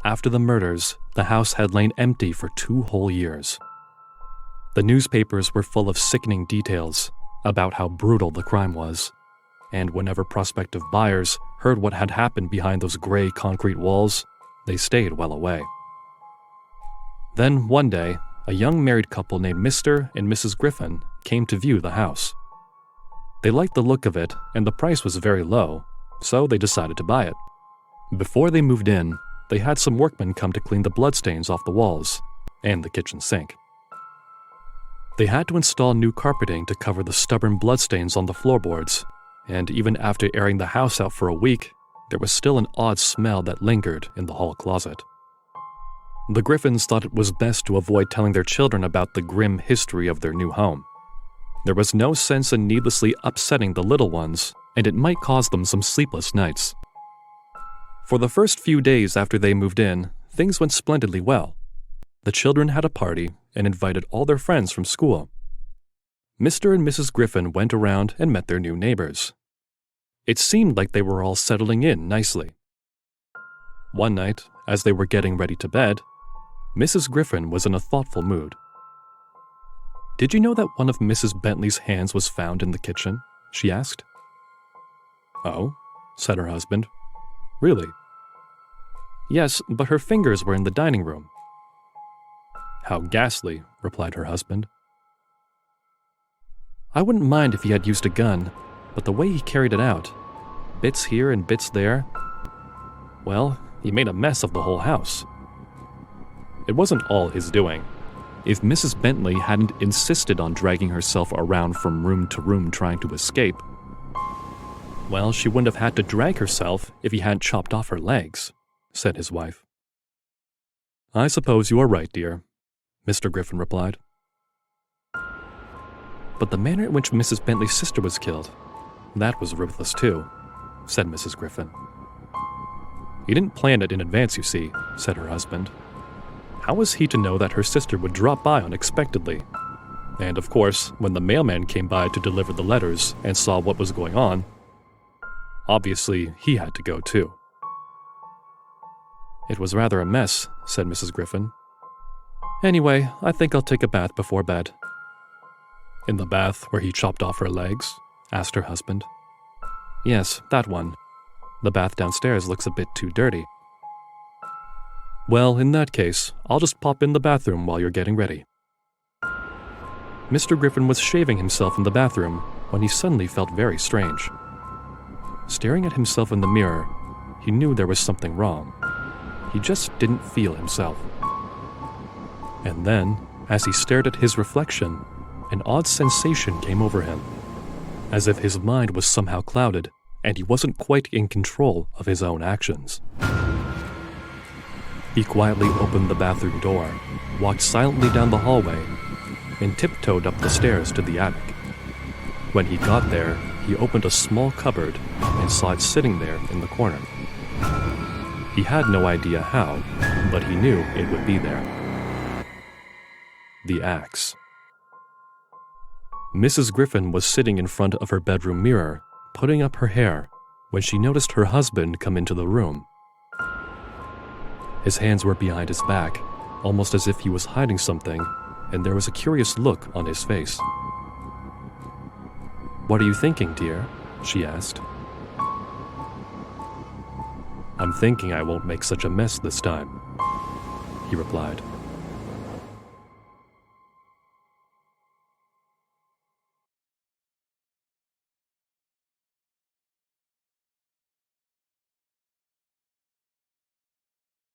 After the murders, the house had lain empty for 2 whole years. The newspapers were full of sickening details about how brutal the crime was, and whenever prospective buyers heard what had happened behind those gray concrete walls, they stayed well away. Then, one day, a young married couple named Mr. and Mrs. Griffin came to view the house. They liked the look of it, and the price was very low, so they decided to buy it. Before they moved in, they had some workmen come to clean the bloodstains off the walls and the kitchen sink. They had to install new carpeting to cover the stubborn bloodstains on the floorboards, and even after airing the house out for a week, there was still an odd smell that lingered in the hall closet. The Griffins thought it was best to avoid telling their children about the grim history of their new home. There was no sense in needlessly upsetting the little ones, and it might cause them some sleepless nights. For the first few days after they moved in, things went splendidly well. The children had a party and invited all their friends from school. Mr. and Mrs. Griffin went around and met their new neighbors. It seemed like they were all settling in nicely. One night, as they were getting ready to bed, Mrs. Griffin was in a thoughtful mood. "Did you know that one of Mrs. Bentley's hands was found in the kitchen?" she asked. "Oh," said her husband. "Really?" "Yes, but her fingers were in the dining room." "How ghastly," replied her husband. "I wouldn't mind if he had used a gun, but the way he carried it out, bits here and bits there, well, he made a mess of the whole house." It wasn't all his doing. If Mrs. Bentley hadn't insisted on dragging herself around from room to room trying to escape, well, she wouldn't have had to drag herself if he hadn't chopped off her legs, said his wife. "I suppose you are right, dear," Mr. Griffin replied. "But the manner in which Mrs. Bentley's sister was killed, that was ruthless too," said Mrs. Griffin. "He didn't plan it in advance, you see," said her husband. "How was he to know that her sister would drop by unexpectedly? And of course, when the mailman came by to deliver the letters and saw what was going on, obviously he had to go too." "It was rather a mess," said Mrs. Griffin. "Anyway, I think I'll take a bath before bed." "In the bath where he chopped off her legs?" asked her husband. "Yes, that one. The bath downstairs looks a bit too dirty." "Well, in that case, I'll just pop in the bathroom while you're getting ready." Mr. Griffin was shaving himself in the bathroom when he suddenly felt very strange. Staring at himself in the mirror, he knew there was something wrong. He just didn't feel himself. And then, as he stared at his reflection, an odd sensation came over him, as if his mind was somehow clouded and he wasn't quite in control of his own actions. He quietly opened the bathroom door, walked silently down the hallway, and tiptoed up the stairs to the attic. When he got there, he opened a small cupboard and saw it sitting there in the corner. He had no idea how, but he knew it would be there. The axe. Mrs. Griffin was sitting in front of her bedroom mirror, putting up her hair, when she noticed her husband come into the room. His hands were behind his back, almost as if he was hiding something, and there was a curious look on his face. "What are you thinking, dear?" she asked. "I'm thinking I won't make such a mess this time," he replied.